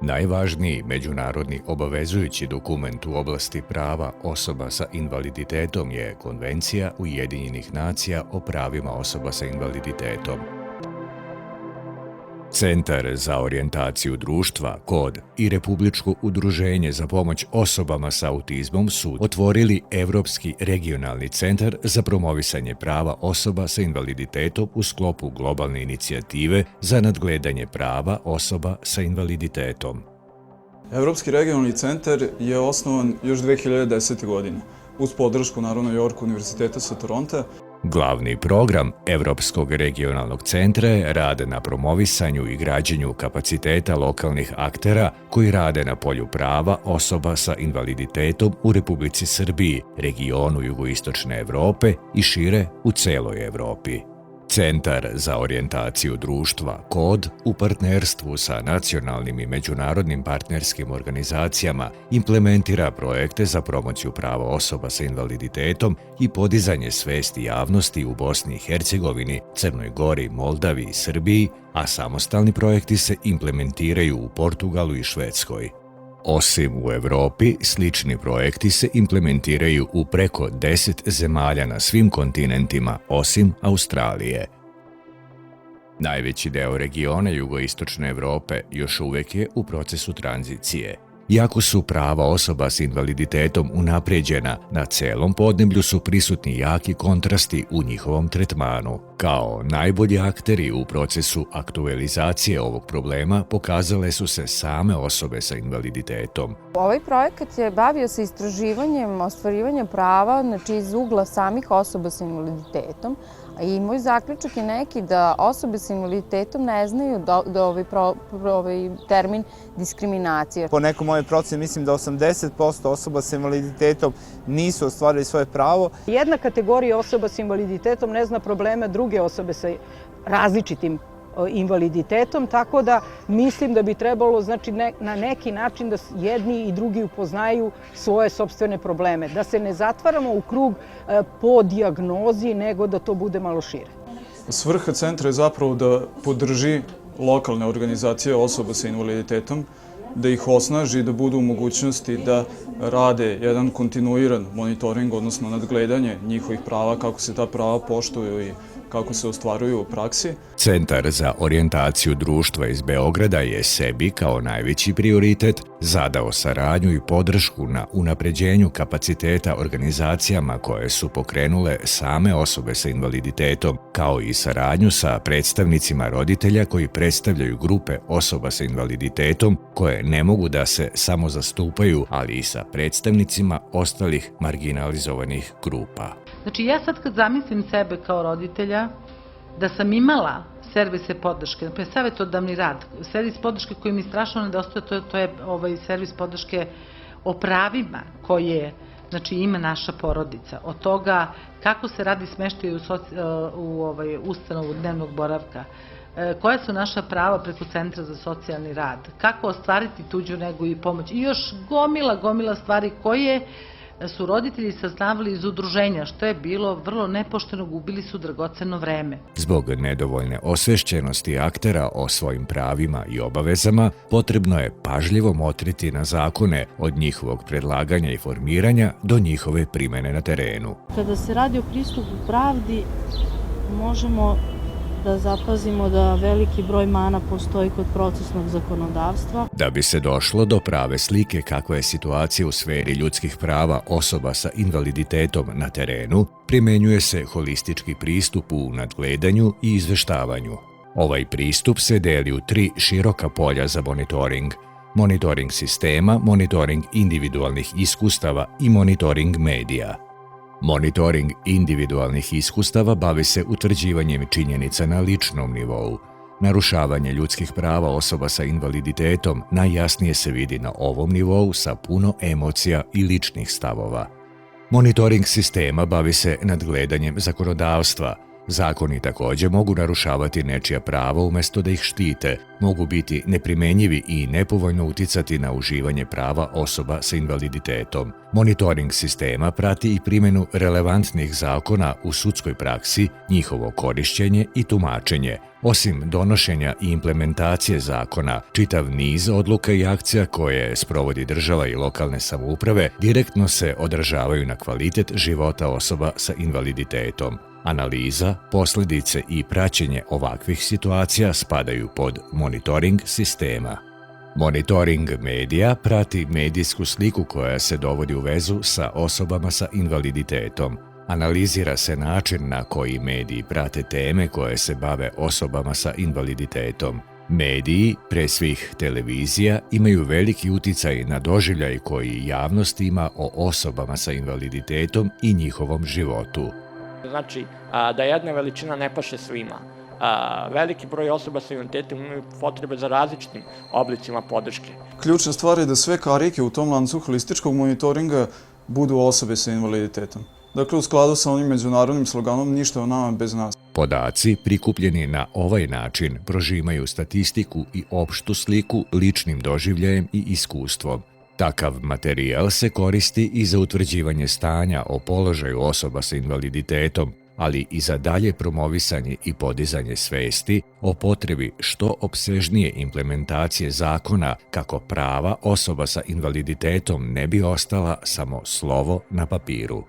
Najvažniji međunarodni obavezujući dokument u oblasti prava osoba sa invaliditetom je Konvencija Ujedinjenih nacija o pravima osoba sa invaliditetom. Centar za orijentaciju društva, KOD i Republičko udruženje za pomoć osobama sa autizmom su otvorili Evropski regionalni centar za promovisanje prava osoba sa invaliditetom u sklopu globalne inicijative za nadgledanje prava osoba sa invaliditetom. Evropski regionalni centar je osnovan još 2010. godine uz podršku naravno York Univerziteta sa Toronta. Glavni program Evropskog regionalnog centra je rad na promovisanju i građenju kapaciteta lokalnih aktera koji rade na polju prava osoba sa invaliditetom u Republici Srbiji, regionu jugoistočne Evrope i šire u celoj Evropi. Centar za orijentaciju društva, KOD, u partnerstvu sa nacionalnim i međunarodnim partnerskim organizacijama implementira projekte za promociju prava osoba sa invaliditetom i podizanje svesti javnosti u Bosni i Hercegovini, Crnoj Gori, Moldaviji i Srbiji, a samostalni projekti se implementiraju u Portugalu i Švedskoj. Osim u Evropi, slični projekti se implementiraju u preko 10 zemalja na svim kontinentima, osim Australije. Najveći deo regiona jugoistočne Evrope još uvek je u procesu tranzicije. Iako su prava osoba s invaliditetom unapređena, na celom podneblju su prisutni jaki kontrasti u njihovom tretmanu. Kao najbolji akteri u procesu aktualizacije ovog problema pokazale su se same osobe sa invaliditetom. Ovaj projekat je bavio se istraživanjem ostvarivanja prava iz ugla samih osoba sa invaliditetom, i moj zaključak je neki da osobe sa invaliditetom ne znaju ovaj termin diskriminacije. Po nekoj mojoj proceni mislim da 80% osoba sa invaliditetom nisu ostvarili svoje pravo. Jedna kategorija osoba sa invaliditetom ne zna probleme druge osobe sa različitim invaliditetom, tako da mislim da bi trebalo na neki način da jedni i drugi upoznaju svoje sopstvene probleme, da se ne zatvaramo u krug po dijagnozi, nego da to bude malo šire. Svrha centra je zapravo da podrži lokalne organizacije osoba sa invaliditetom, da ih osnaži, da budu u mogućnosti da rade jedan kontinuiran monitoring, odnosno nadgledanje njihovih prava, kako se ta prava poštuju i kako se ostvaruju u praksi. Centar za orijentaciju društva iz Beograda je sebi kao najveći prioritet zadao saradnju i podršku na unapređenju kapaciteta organizacijama koje su pokrenule same osobe sa invaliditetom, kao i saradnju sa predstavnicima roditelja koji predstavljaju grupe osoba sa invaliditetom koje ne mogu da se samo zastupaju, ali i sa predstavnicima ostalih marginalizovanih grupa. Znači, ja sad kad zamislim sebe kao roditelja, da sam imala servise podrške, naprijed savjetodavni rad, servis podrške koji mi strašno nedostaje, to je servis podrške o pravima koje ima naša porodica. Od toga kako se radi smeštaj u ustanovu dnevnog boravka, koja su naša prava preko Centra za socijalni rad, kako ostvariti tuđu negu i pomoć i još gomila stvari koje su roditelji saznavali iz udruženja, što je bilo vrlo nepošteno, gubili su dragoceno vreme. Zbog nedovoljne osvešćenosti aktera o svojim pravima i obavezama, potrebno je pažljivo motriti na zakone od njihovog predlaganja i formiranja do njihove primene na terenu. Kada se radi o pristupu pravdi, možemo da zapazimo da veliki broj mana postoji kod procesnog zakonodavstva. Da bi se došlo do prave slike kakva je situacija u sferi ljudskih prava osoba sa invaliditetom na terenu, primenjuje se holistički pristup u nadgledanju i izveštavanju. Ovaj pristup se deli u 3 široka polja za monitoring: monitoring sistema, monitoring individualnih iskustava i monitoring medija. Monitoring individualnih iskustava bavi se utvrđivanjem činjenica na ličnom nivou. Narušavanje ljudskih prava osoba sa invaliditetom najjasnije se vidi na ovom nivou sa puno emocija i ličnih stavova. Monitoring sistema bavi se nadgledanjem zakonodavstva. Zakoni također mogu narušavati nečija prava umjesto da ih štite, mogu biti neprimenjivi i nepovoljno uticati na uživanje prava osoba sa invaliditetom. Monitoring sistema prati i primjenu relevantnih zakona u sudskoj praksi, njihovo korišćenje i tumačenje. Osim donošenja i implementacije zakona, čitav niz odluka i akcija koje sprovodi država i lokalne samouprave direktno se odražavaju na kvalitet života osoba sa invaliditetom. Analiza, posljedice i praćenje ovakvih situacija spadaju pod monitoring sistema. Monitoring medija prati medijsku sliku koja se dovodi u vezu sa osobama sa invaliditetom. Analizira se način na koji mediji prate teme koje se bave osobama sa invaliditetom. Mediji, pre svih televizija, imaju veliki uticaj na doživljaj koji javnost ima o osobama sa invaliditetom i njihovom životu. Znači, da jedna veličina ne paše svima. Veliki broj osoba sa invaliditetom imaju potrebe za različitim oblicima podrške. Ključna stvar je da sve karike u tom lancu holističkog monitoringa budu osobe sa invaliditetom. Dakle, u skladu sa onim međunarodnim sloganom ništa o nama bez nas. Podaci prikupljeni na ovaj način prožimaju statistiku i opštu sliku ličnim doživljajem i iskustvom. Takav materijal se koristi i za utvrđivanje stanja o položaju osoba sa invaliditetom, ali i za dalje promovisanje i podizanje svesti o potrebi što opsežnije implementacije zakona kako prava osoba sa invaliditetom ne bi ostala samo slovo na papiru.